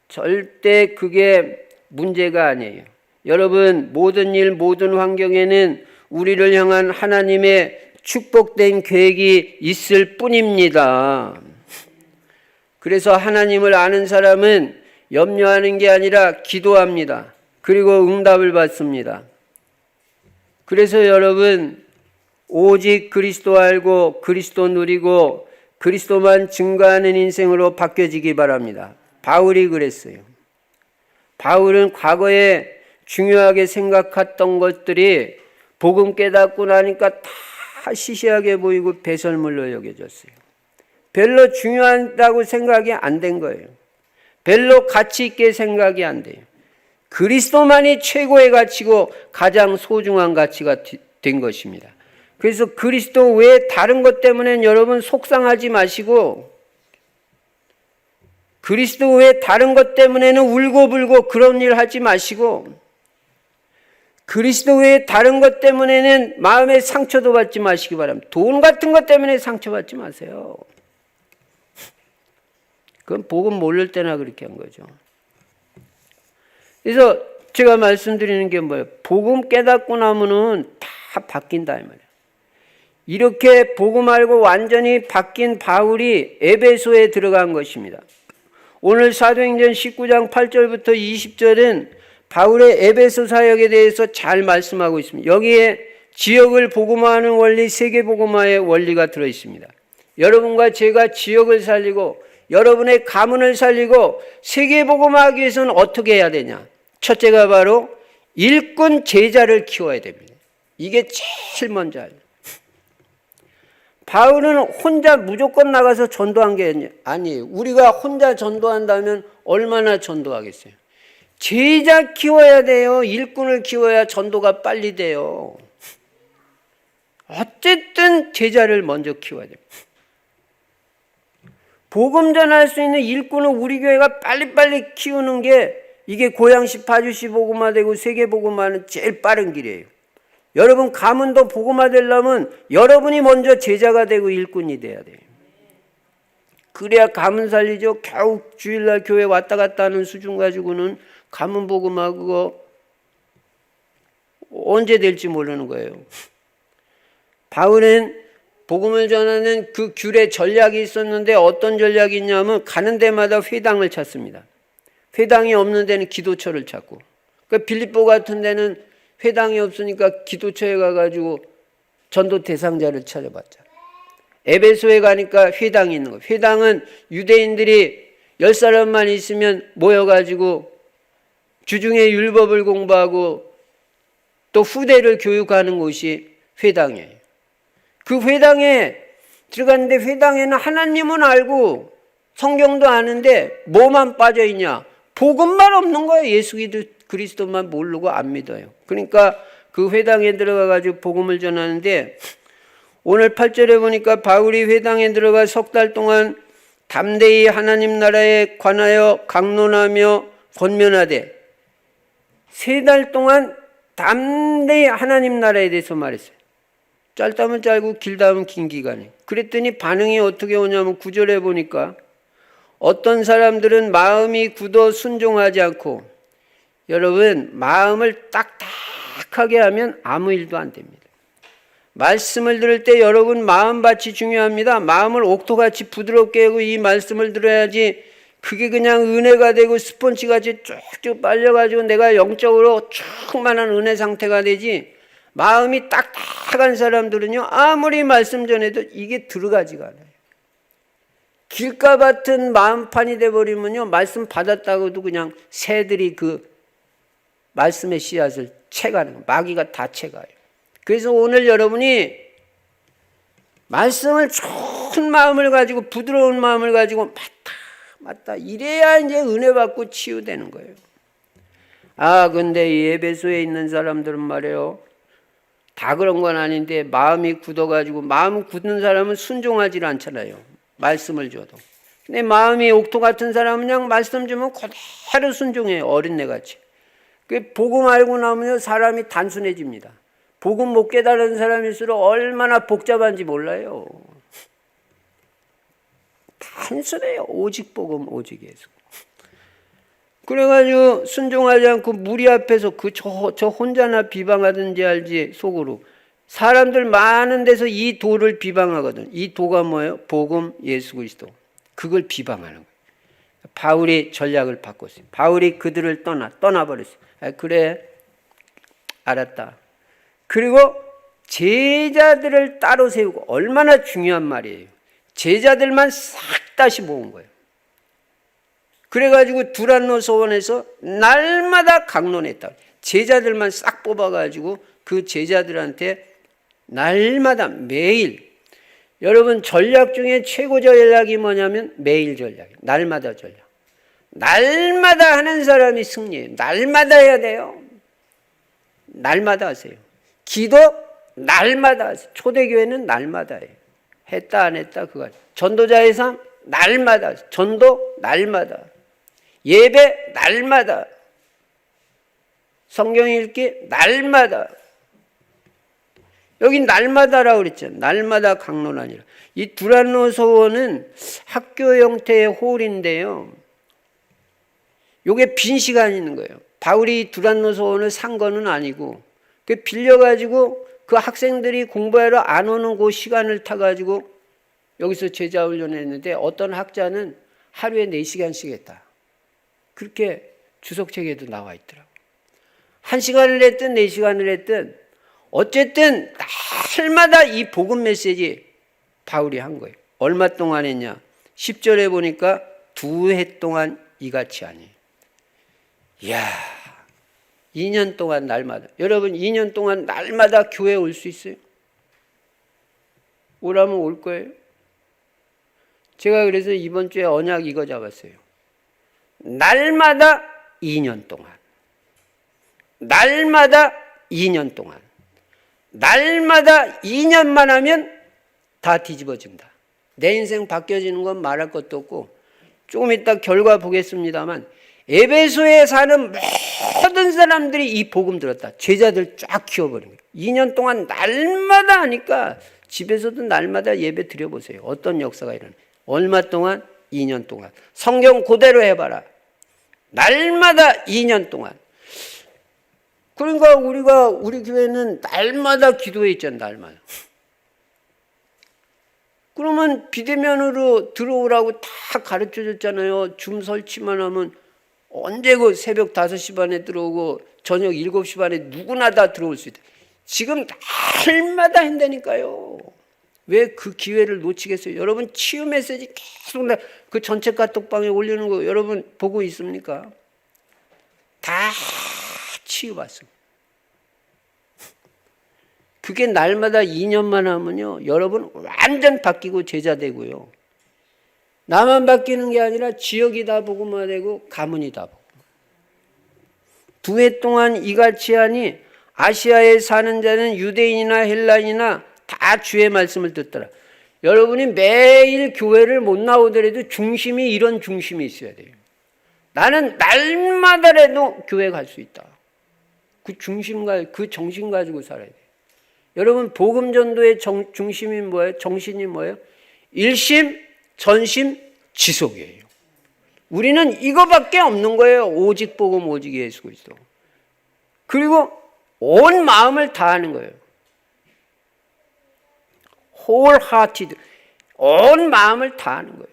절대 그게 문제가 아니에요. 여러분 모든 일 모든 환경에는 우리를 향한 하나님의 축복된 계획이 있을 뿐입니다. 그래서 하나님을 아는 사람은 염려하는 게 아니라 기도합니다. 그리고 응답을 받습니다. 그래서 여러분 오직 그리스도 알고 그리스도 누리고 그리스도만 증거하는 인생으로 바뀌어지기 바랍니다. 바울이 그랬어요. 바울은 과거에 중요하게 생각했던 것들이 복음 깨닫고 나니까 다 시시하게 보이고 배설물로 여겨졌어요. 별로 중요하다고 생각이 안 된 거예요. 별로 가치 있게 생각이 안 돼요. 그리스도만이 최고의 가치고 가장 소중한 가치가 된 것입니다. 그래서 그리스도 외에 다른 것 때문에 여러분 속상하지 마시고 그리스도 외에 다른 것 때문에는 울고불고 그런 일 하지 마시고 그리스도 외에 다른 것 때문에는 마음의 상처도 받지 마시기 바랍니다. 돈 같은 것 때문에 상처받지 마세요. 그건 복음 모를 때나 그렇게 한 거죠. 그래서 제가 말씀드리는 게 뭐예요? 복음 깨닫고 나면은 다 바뀐다 이 말이에요. 이렇게 복음 알고 완전히 바뀐 바울이 에베소에 들어간 것입니다. 오늘 사도행전 19장 8절부터 20절은 바울의 에베소 사역에 대해서 잘 말씀하고 있습니다. 여기에 지역을 복음화하는 원리, 세계 복음화의 원리가 들어 있습니다. 여러분과 제가 지역을 살리고 여러분의 가문을 살리고 세계 복음화하기 위해서는 어떻게 해야 되냐? 첫째가 바로 일꾼 제자를 키워야 됩니다. 이게 제일 먼저 하죠. 바울은 혼자 무조건 나가서 전도한 게 아니에요. 우리가 혼자 전도한다면 얼마나 전도하겠어요? 제자 키워야 돼요. 일꾼을 키워야 전도가 빨리 돼요. 어쨌든 제자를 먼저 키워야 됩니다. 복음 전할 수 있는 일꾼을 우리 교회가 빨리빨리 키우는 게 이게 고양시 파주시 복음화되고 세계 복음화는 제일 빠른 길이에요. 여러분 가문도 복음화 되려면 여러분이 먼저 제자가 되고 일꾼이 돼야 돼요. 그래야 가문 살리죠. 겨우 주일날 교회 왔다 갔다 하는 수준 가지고는 가문 복음화 그거 언제 될지 모르는 거예요. 바울은 복음을 전하는 그 귤의 전략이 있었는데 어떤 전략이 있냐면 가는 데마다 회당을 찾습니다. 회당이 없는 데는 기도처를 찾고, 그러니까 빌립보 같은 데는 회당이 없으니까 기도처에 가가지고 전도 대상자를 찾아봤죠. 에베소에 가니까 회당이 있는 거예요. 회당은 유대인들이 10사람만 있으면 모여가지고 주중에 율법을 공부하고 또 후대를 교육하는 곳이 회당이에요. 그 회당에 들어갔는데 회당에는 하나님은 알고 성경도 아는데 뭐만 빠져있냐? 복음만 없는 거예요. 예수 그리스도만 모르고 안 믿어요. 그러니까 그 회당에 들어가가지고 복음을 전하는데 오늘 8절에 보니까 바울이 회당에 들어가 석 달 동안 담대히 하나님 나라에 관하여 강론하며 권면하되 3달 동안 담대히 하나님 나라에 대해서 말했어요. 짧다면 짧고 길다면 긴 기간에. 그랬더니 반응이 어떻게 오냐면 9절에 보니까 어떤 사람들은 마음이 굳어 순종하지 않고, 여러분 마음을 딱딱하게 하면 아무 일도 안 됩니다. 말씀을 들을 때 여러분 마음밭이 중요합니다. 마음을 옥토같이 부드럽게 하고 이 말씀을 들어야지 그게 그냥 은혜가 되고 스펀지같이 쭉쭉 빨려가지고 내가 영적으로 충만한 은혜 상태가 되지, 마음이 딱딱한 사람들은요 아무리 말씀 전해도 이게 들어가지가 않아요. 길가 같은 마음판이 돼버리면요 말씀 받았다고도 그냥 새들이 그 말씀의 씨앗을 채가는 거예요. 마귀가 다 채가요. 그래서 오늘 여러분이 말씀을 좋은 마음을 가지고 부드러운 마음을 가지고 맞다 이래야 이제 은혜 받고 치유되는 거예요. 아 근데 이 에베소에 있는 사람들은 말이에요, 다 그런 건 아닌데 마음이 굳어가지고, 마음 굳은 사람은 순종하지 않잖아요. 말씀을 줘도. 근데 마음이 옥토 같은 사람은 그냥 말씀 주면 그대로 순종해요. 어린애같이. 그 복음 알고 나면요 사람이 단순해집니다. 복음 못 깨달은 사람일수록 얼마나 복잡한지 몰라요. 단순해요. 오직 복음, 오직 예수. 그래가지고 순종하지 않고 무리 앞에서 저 혼자나 비방하든지 알지 속으로. 사람들 많은 데서 이 도를 비방하거든. 이 도가 뭐예요? 복음, 예수 그리스도. 그걸 비방하는 거예요. 바울이 전략을 바꿨어요. 바울이 그들을 떠나버렸어요. 아, 그래 알았다. 그리고 제자들을 따로 세우고, 얼마나 중요한 말이에요. 제자들만 싹 다시 모은 거예요. 그래가지고 두란노 소원에서 날마다 강론했다. 제자들만 싹 뽑아가지고 그 제자들한테 날마다 매일, 여러분 전략 중에 최고 전략이 뭐냐면 매일 전략, 날마다 전략. 날마다 하는 사람이 승리해요. 날마다 해야 돼요. 날마다 하세요. 기도 날마다 하세요. 초대교회는 날마다 해요. 했다 안 했다 그거. 전도자의 삶 날마다 하세요. 전도 날마다. 예배 날마다. 성경 읽기 날마다. 여기 날마다라고 그랬잖아요. 날마다 강론하니라. 이 두란노 소원은 학교 형태의 홀인데요, 요게 빈 시간이 있는 거예요. 바울이 두란노 소원을 산 거는 아니고, 그 빌려가지고 그 학생들이 공부하러 안 오는 그 시간을 타가지고 여기서 제자 훈련을 했는데, 어떤 학자는 하루에 4시간씩 했다. 그렇게 주석책에도 나와 있더라고요. 1시간을 했든 4시간을 했든 어쨌든 날마다 이 복음 메시지 바울이 한 거예요. 얼마 동안 했냐? 10절에 보니까 2해 동안 이같이 하니. 이야, 2년 동안 날마다. 여러분 2년 동안 날마다 교회 올 수 있어요? 오라면 올 거예요? 제가 그래서 이번 주에 언약 이거 잡았어요. 날마다 2년 동안. 날마다 2년 동안. 날마다 2년만 하면 다 뒤집어진다. 내 인생 바뀌어지는 건 말할 것도 없고 조금 이따 결과 보겠습니다만 에베소에 사는 모든 사람들이 이 복음 들었다. 제자들 쫙 키워버린 거예요. 2년 동안 날마다 하니까 집에서도 날마다 예배 드려보세요. 어떤 역사가 일어나. 얼마 동안? 2년 동안. 성경 그대로 해봐라. 날마다 2년 동안. 그러니까 우리 교회는 날마다 기도회 있잖아요. 날마다. 그러면 비대면으로 들어오라고 다 가르쳐 줬잖아요. 줌 설치만 하면 언제 그 새벽 5시 반에 들어오고 저녁 7시 반에 누구나 다 들어올 수 있다. 지금 날마다 한다니까요. 왜 그 기회를 놓치겠어요? 여러분 치유 메시지 계속 그 전체 카톡방에 올리는 거 여러분 보고 있습니까? 다 치유받습니다. 그게 날마다 2년만 하면요. 여러분 완전 바뀌고 제자 되고요. 나만 바뀌는 게 아니라 지역이 다 복음화 되고 가문이 다 복음화. 2해 동안 이같이 하니 아시아에 사는 자는 유대인이나 헬라인이나 다 주의 말씀을 듣더라. 여러분이 매일 교회를 못 나오더라도 중심이 이런 중심이 있어야 돼요. 나는 날마다라도 교회 갈 수 있다. 그 중심과 그 정신 가지고 살아야 돼요. 여러분 복음 전도의 중심이 뭐예요? 정신이 뭐예요? 일심, 전심, 지속이에요. 우리는 이거밖에 없는 거예요. 오직 복음, 오직 예수 그리스도. 그리고 온 마음을 다하는 거예요. wholehearted, 온 마음을 다하는 거예요.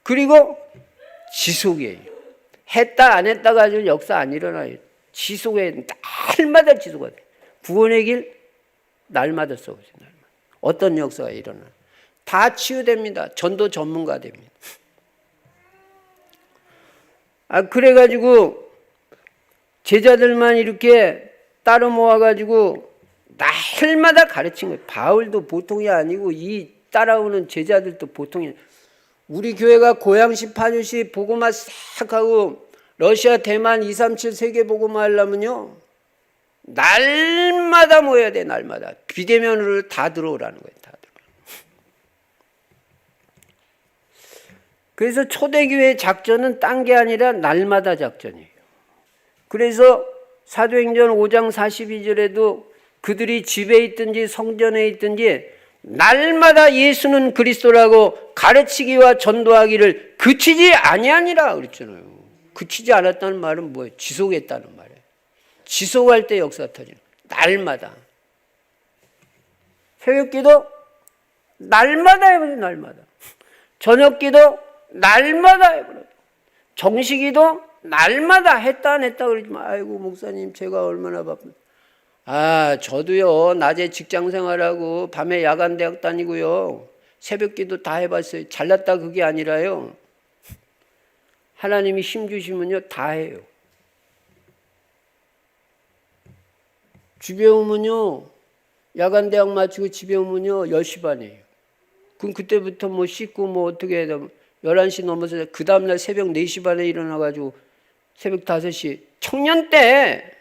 그리고 지속이에요. 했다 안 했다 가지고 역사 안 일어나요. 지속에 날마다 지속해야 돼요. 구원의 길 날마다 써보세요. 날마다. 어떤 역사가 일어나. 다 치유됩니다. 전도 전문가 됩니다. 그래가지고 제자들만 이렇게 따로 모아가지고 날마다 가르친 거예요. 바울도 보통이 아니고 이 따라오는 제자들도 보통이 아니에요. 우리 교회가 고양시, 파주시 복음화 싹 하고 러시아, 대만 237 세계 복음화 하려면요. 날마다 모여야 돼. 날마다. 비대면으로 다 들어오라는 거예요. 다 들어오라는. 그래서 초대교회 작전은 딴 게 아니라 날마다 작전이에요. 그래서 사도행전 5장 42절에도 그들이 집에 있든지 성전에 있든지 날마다 예수는 그리스도라고 가르치기와 전도하기를 그치지 아니하니라 그랬잖아요. 그치지 않았다는 말은 뭐예요? 지속했다는 말이에요. 지속할 때 역사가 터지는 거예요. 날마다. 새벽기도 날마다 해버려요. 날마다. 저녁기도 날마다 해버려요. 정식기도 날마다 했다 안 했다 그러지 마. 아이고 목사님 제가 얼마나 바쁜데. 저도요 낮에 직장 생활하고 밤에 야간 대학 다니고요 새벽기도 다 해봤어요. 잘났다 그게 아니라요. 하나님이 힘 주시면요 다 해요. 집에 오면요 야간 대학 마치고 집에 오면요 10시 반이에요. 그럼 그때부터 뭐 씻고 뭐 어떻게 해야 되면 11시 넘어서 그 다음날 새벽 4시 반에 일어나가지고 새벽 5시 청년 때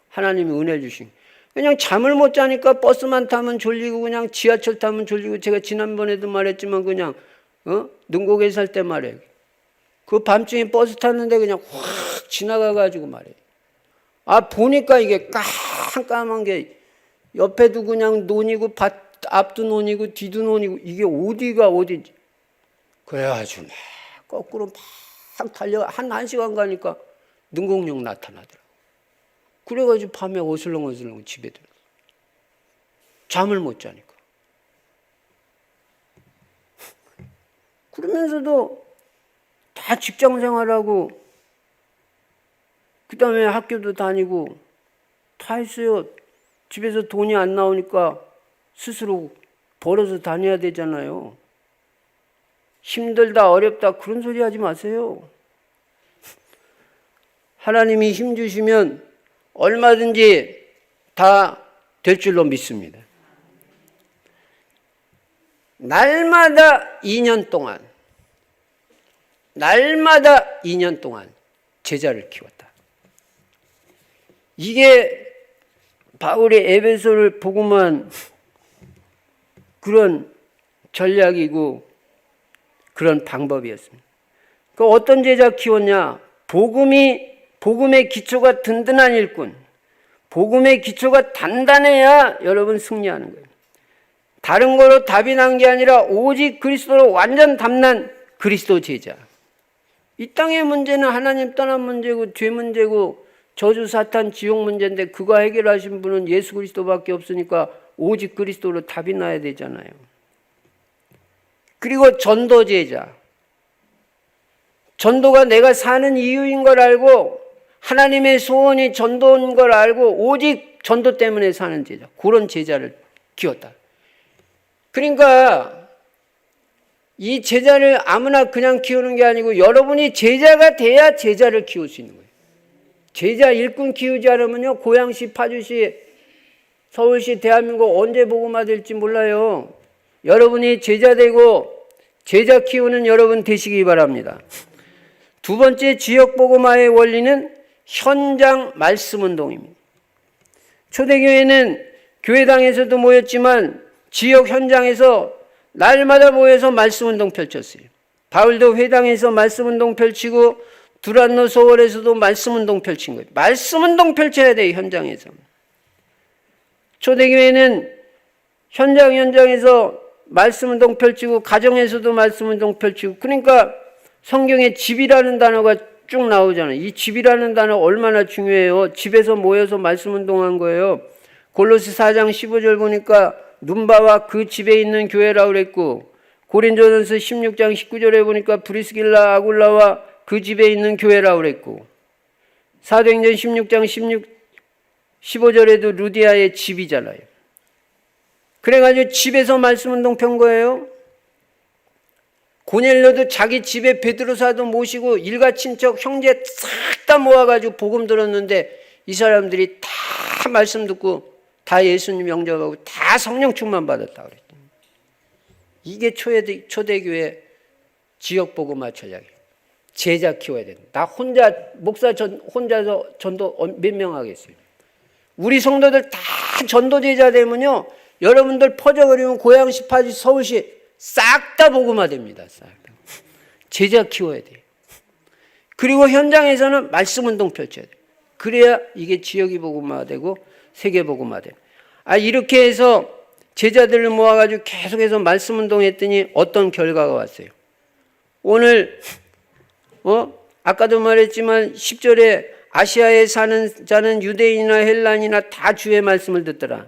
하나님이 은혜 주신 그냥 잠을 못 자니까 버스만 타면 졸리고 그냥 지하철 타면 졸리고 제가 지난번에도 말했지만 그냥 능곡에 살 때 말이에요. 그 밤중에 버스 탔는데 그냥 확 지나가가지고 말이에요. 보니까 이게 깜깜한 게 옆에도 그냥 논이고 앞도 논이고 뒤도 논이고 이게 어디가 어딘지 그래가지고 막 거꾸로 막 달려 한 1시간 가니까 능곡역 나타나더라고요. 그래가지고 밤에 어슬렁어슬렁 집에 들어서 잠을 못 자니까. 그러면서도 다 직장 생활하고 그 다음에 학교도 다니고 다 했어요. 집에서 돈이 안 나오니까 스스로 벌어서 다녀야 되잖아요. 힘들다 어렵다 그런 소리 하지 마세요. 하나님이 힘 주시면 얼마든지 다 될 줄로 믿습니다. 날마다 2년 동안 제자를 키웠다. 이게 바울의 에베소를 보고만 그런 전략이고 그런 방법이었습니다. 그 어떤 제자 키웠냐? 복음의 기초가 든든한 일꾼, 복음의 기초가 단단해야 여러분 승리하는 거예요. 다른 거로 답이 난 게 아니라 오직 그리스도로 완전 담난 그리스도 제자. 이 땅의 문제는 하나님 떠난 문제고 죄 문제고 저주 사탄 지옥 문제인데 그거 해결하신 분은 예수 그리스도밖에 없으니까 오직 그리스도로 답이 나야 되잖아요. 그리고 전도 제자. 전도가 내가 사는 이유인 걸 알고 하나님의 소원이 전도인 걸 알고 오직 전도 때문에 사는 제자. 그런 제자를 키웠다. 그러니까 이 제자를 아무나 그냥 키우는 게 아니고 여러분이 제자가 돼야 제자를 키울 수 있는 거예요. 제자 일꾼 키우지 않으면요, 고양시, 파주시, 서울시, 대한민국 언제 복음화 될지 몰라요. 여러분이 제자 되고 제자 키우는 여러분 되시기 바랍니다. 두 번째 지역 복음화의 원리는 현장 말씀 운동입니다. 초대교회는 교회당에서도 모였지만 지역 현장에서 날마다 모여서 말씀 운동 펼쳤어요. 바울도 회당에서 말씀 운동 펼치고 두란노 소월에서도 말씀 운동 펼친 거예요. 말씀 운동 펼쳐야 돼요, 현장에서. 초대교회는 현장에서 말씀 운동 펼치고 가정에서도 말씀 운동 펼치고, 그러니까 성경에 집이라는 단어가 쭉 나오잖아요. 이 집이라는 단어 얼마나 중요해요. 집에서 모여서 말씀 운동한 거예요. 골로새 4장 15절 보니까 눈바와 그 집에 있는 교회라고 그랬고, 고린도전서 16장 19절에 보니까 브리스길라 아굴라와 그 집에 있는 교회라고 그랬고, 사도행전 16장 15절에도 루디아의 집이잖아요. 그래가지고 집에서 말씀 운동 편 거예요. 고넬료도 자기 집에 베드로 사도 모시고 일가 친척 형제 싹 다 모아가지고 복음 들었는데 이 사람들이 다 말씀 듣고 다 예수님 영접하고 다 성령 충만 받았다 그랬죠. 이게 초대교회 지역 복음화 전략이에요. 제자 키워야 된다. 나 혼자 혼자서 전도 몇 명 하겠어요. 우리 성도들 다 전도 제자 되면요, 여러분들 퍼져버리면 고양시, 파주, 서울시 싹 다 복음화 됩니다. 싹 다. 제자 키워야 돼요. 그리고 현장에서는 말씀 운동 펼쳐야 돼요. 그래야 이게 지역이 복음화되고 세계 복음화돼요. 이렇게 해서 제자들을 모아가지고 계속해서 말씀 운동했더니 어떤 결과가 왔어요. 오늘 아까도 말했지만 10절에 아시아에 사는 자는 유대인이나 헬란이나 다 주의 말씀을 듣더라.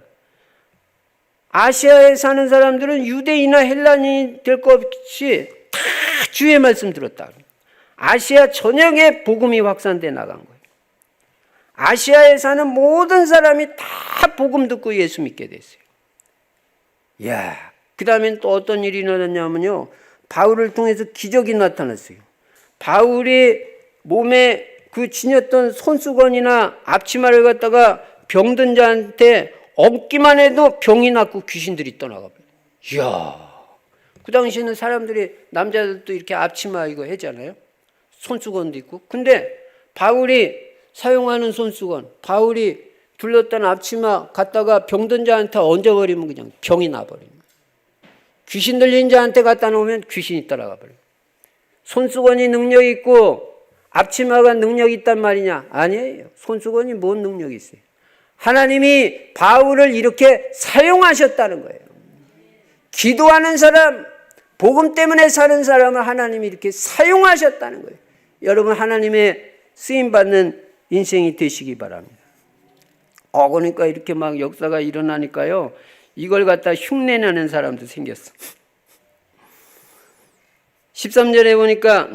아시아에 사는 사람들은 유대인이나 헬란이 될 것 없이 다 주의 말씀 들었다. 아시아 전역에 복음이 확산돼 나간 거예요. 아시아에 사는 모든 사람이 다 복음 듣고 예수 믿게 됐어요. 이야, 그 다음엔 또 어떤 일이 일어났냐면요, 바울을 통해서 기적이 나타났어요. 바울이 몸에 그 지녔던 손수건이나 앞치마를 갖다가 병든 자한테 얹기만 해도 병이 낫고 귀신들이 떠나가 버려요. 이야, 그 당시에는 사람들이, 남자들도 이렇게 앞치마 이거 하잖아요. 손수건도 있고. 근데 바울이 사용하는 손수건, 바울이 둘렀던 앞치마 갖다가 병든 자한테 얹어버리면 그냥 병이 나버려요. 귀신 들린 자한테 갖다 놓으면 귀신이 따라가 버려요. 손수건이 능력이 있고 앞치마가 능력이 있단 말이냐? 아니에요. 손수건이 뭔 능력이 있어요? 하나님이 바울을 이렇게 사용하셨다는 거예요. 기도하는 사람, 복음 때문에 사는 사람을 하나님이 이렇게 사용하셨다는 거예요. 여러분, 하나님의 쓰임받는 인생이 되시기 바랍니다. 그러니까 이렇게 막 역사가 일어나니까요, 이걸 갖다 흉내내는 사람도 생겼어. 13절에 보니까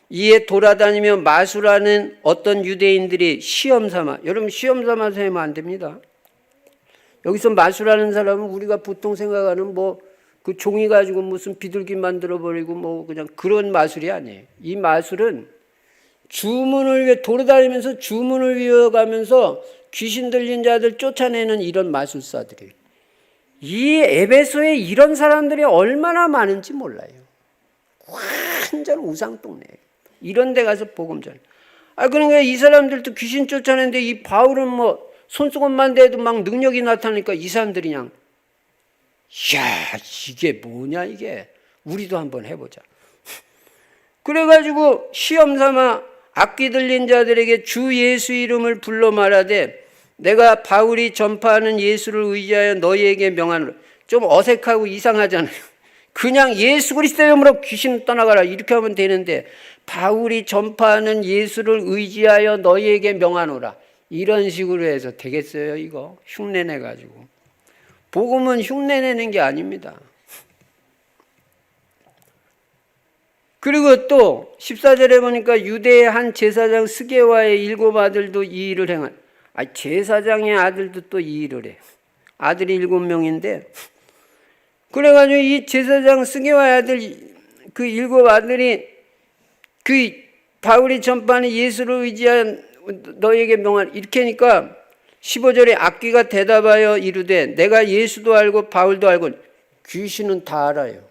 이에 돌아다니며 마술하는 어떤 유대인들이 시험 삼아, 여러분 시험 삼아서 하면 안 됩니다. 여기서 마술하는 사람은 우리가 보통 생각하는 그 종이 가지고 무슨 비둘기 만들어버리고 그냥 그런 마술이 아니에요. 이 마술은 주문을 위해 돌아다니면서 주문을 이어가면서 귀신 들린 자들 쫓아내는 이런 마술사들이에요. 이 에베소에 이런 사람들이 얼마나 많은지 몰라요. 완전 우상동네예요. 이런 데 가서 복음 전해. 그러니까 이 사람들도 귀신 쫓아내는데 이 바울은 손수건만 대도 막 능력이 나타나니까 이 사람들이 그냥 이야, 이게 뭐냐 이게. 우리도 한번 해보자. 그래가지고 시험 삼아 악기 들린 자들에게 주 예수 이름을 불러 말하되 내가 바울이 전파하는 예수를 의지하여 너희에게 명하노라. 좀 어색하고 이상하잖아요. 그냥 예수 그리스도의 이름으로 귀신 떠나가라 이렇게 하면 되는데 바울이 전파하는 예수를 의지하여 너희에게 명하노라. 이런 식으로 해서 되겠어요 이거? 흉내내가지고. 복음은 흉내내는 게 아닙니다. 그리고 또 14절에 보니까 유대의 한 제사장 스게와의 7 아들도 이 일을 행한. 제사장의 아들도 또 이 일을 해. 아들이 7명인데 그래가지고 이 제사장 스게와의 아들 그 7 아들이 그 바울이 전파하는 예수를 의지한 너에게 명한 이렇게 하니까 15절에 악귀가 대답하여 이르되 내가 예수도 알고 바울도 알고. 귀신은 다 알아요.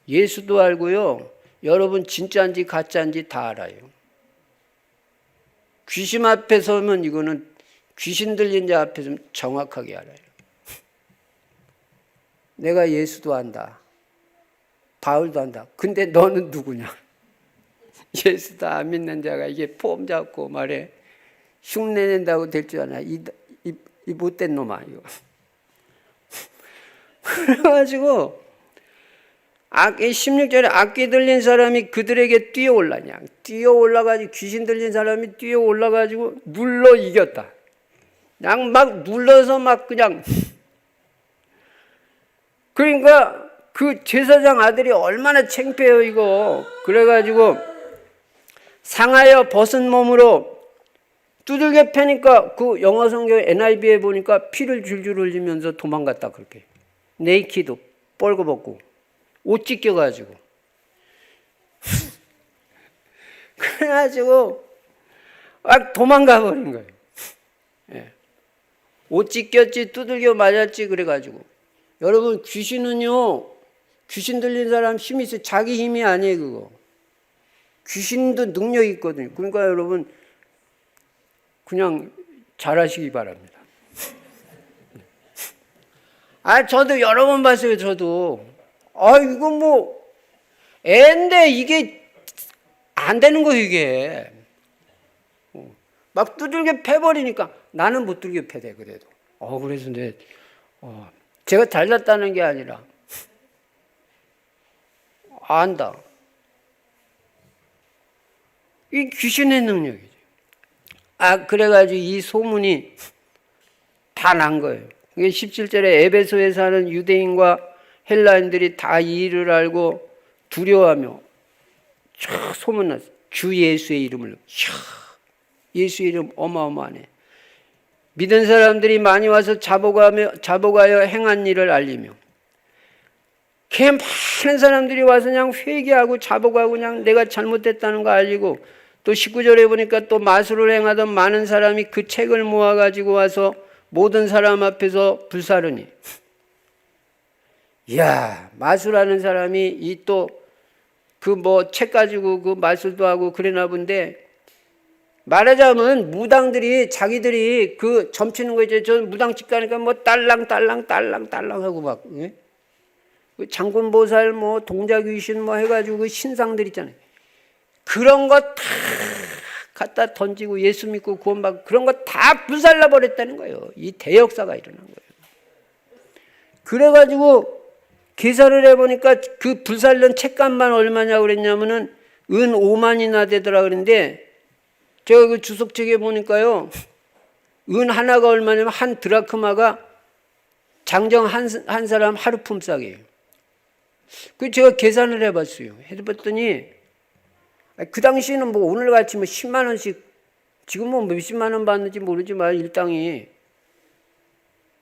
예수도 알고요. 여러분 진짜인지 가짜인지 다 알아요. 귀신 앞에 서면 이거는 귀신 들린 자 앞에 서면 정확하게 알아요. 내가 예수도 안다. 바울도 안다. 근데 너는 누구냐? 예수도 안 믿는 자가 이게 폼 잡고 말해. 흉내낸다고 될 줄 아나. 이 못된 놈아 이거. 그래가지고 16절에 악기 들린 사람이 그들에게 뛰어올라냐. 뛰어올라가지고 귀신 들린 사람이 뛰어올라가지고 눌러 이겼다. 그냥 막 눌러서 막 그냥. 그러니까 그 제사장 아들이 얼마나 창피해요 이거. 그래가지고 상하여 벗은 몸으로 두들겨 패니까 그 영어 성경 NIV에 보니까 피를 줄줄 흘리면서 도망갔다 그렇게. 네이키드 뻘거벗고 옷 찢겨가지고. 그래가지고 막 도망가 버린 거예요. 예. 옷 찢겼지 두들겨 맞았지 그래가지고. 여러분 귀신은요. 귀신 들린 사람 힘이 있어요. 자기 힘이 아니에요 그거. 귀신도 능력이 있거든요. 그러니까 여러분 그냥 잘하시기 바랍니다. 저도 여러 번 봤어요. 저도. 이거 뭐 애인데 이게 안 되는 거예요 이게. 막 두들겨 패버리니까 나는 못 두들겨 패대 그래도. 그래서 제가 잘났다는 게 아니라 안다. 이 귀신의 능력이죠. 그래가지고 이 소문이 다 난 거예요. 17절에 에베소에 사는 유대인과 헬라인들이 다 이 일을 알고 두려워하며 소문났어요. 주 예수의 이름을. 예수의 이름 어마어마하네. 믿은 사람들이 많이 와서 자복하여 행한 일을 알리며. 그 많은 사람들이 와서 그냥 회개하고 자복하고 그냥 내가 잘못됐다는 거 알리고. 또 19절에 보니까 또 마술을 행하던 많은 사람이 그 책을 모아가지고 와서 모든 사람 앞에서 불사르니. 이야, 마술하는 사람이 이 또 그 뭐 책 가지고 그 마술도 하고 그러나 본데 말하자면 무당들이 자기들이 그 점치는 거 이제 저 무당집 가니까 뭐 딸랑 하고 막 예? 장군보살 뭐 동자귀신 뭐 해가지고 그 신상들 있잖아요. 그런 거 다 갖다 던지고 예수 믿고 구원받고 그런 거 다 불살라 버렸다는 거예요. 이 대역사가 일어난 거예요. 그래가지고 계산을 해보니까 그 불살른 책값만 얼마냐고 그랬냐면은 은 5만이나 되더라 그랬는데 제가 그 주석책에 보니까요. 은 하나가 얼마냐면 한 드라크마가 장정 한 사람 하루 품삯이에요. 그 제가 계산을 해봤어요. 해봤더니 그 당시에는 뭐 오늘같이 뭐 10만 원씩 지금 뭐 몇십만 원 받는지 모르지만 일당이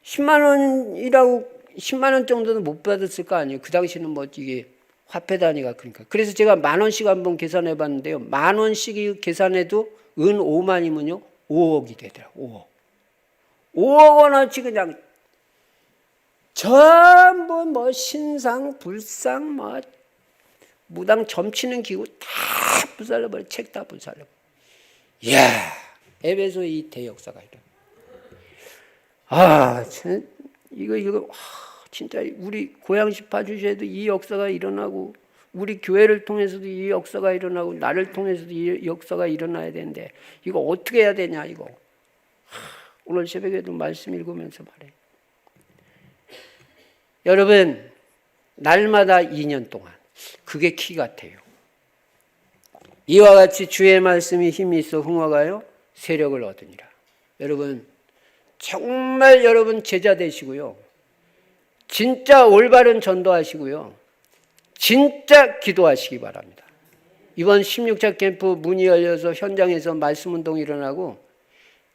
10만 원이라고 10만 원 정도는 못 받았을 거 아니에요. 그 당시에는 뭐 이게 화폐 단위가 그러니까. 그래서 제가 10,000원씩 한번 계산해 봤는데요. 10,000원씩 계산해도 은 5만이면요 5억이 되더라고요. 5억 원어치 그냥 전부 뭐 신상, 불상, 뭐 무당 점치는 기구 다 불살라버려. 책 다 불살라버려. 이야, 에베소의 이 대역사가 이래. 진짜 우리 고양시 파주시에도 이 역사가 일어나고 우리 교회를 통해서도 이 역사가 일어나고 나를 통해서도 이 역사가 일어나야 되는데 이거 어떻게 해야 되냐 이거. 오늘 새벽에도 말씀 읽으면서 말해. 여러분 날마다 2년 동안 그게 키 같아요. 이와 같이 주의 말씀이 힘이 있어 흥화가요 세력을 얻으니라. 여러분 정말 여러분 제자 되시고요. 진짜 올바른 전도하시고요. 진짜 기도하시기 바랍니다. 이번 16차 캠프 문이 열려서 현장에서 말씀 운동이 일어나고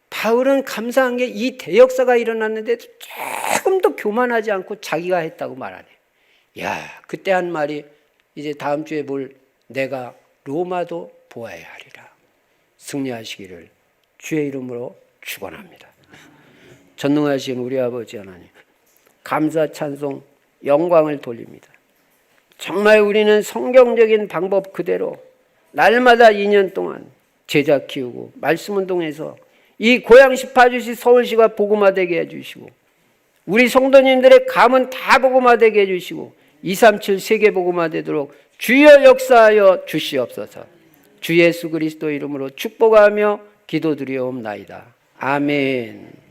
바울은 감사한 게 이 대역사가 일어났는데 조금도 교만하지 않고 자기가 했다고 말하네. 야, 그때 한 말이 이제 다음 주에 볼 내가 로마도 보아야 하리라. 승리하시기를 주의 이름으로 축원합니다. 전능하신 우리 아버지 하나님, 감사 찬송 영광을 돌립니다. 정말 우리는 성경적인 방법 그대로 날마다 2년 동안 제자 키우고 말씀 운동해서 이 고양시, 파주시, 서울시가 복음화되게 해주시고 우리 성도님들의 가문 다 복음화되게 해주시고 237 세계 복음화되도록 주여 역사하여 주시옵소서. 주 예수 그리스도 이름으로 축복하며 기도드리옵나이다. 아멘.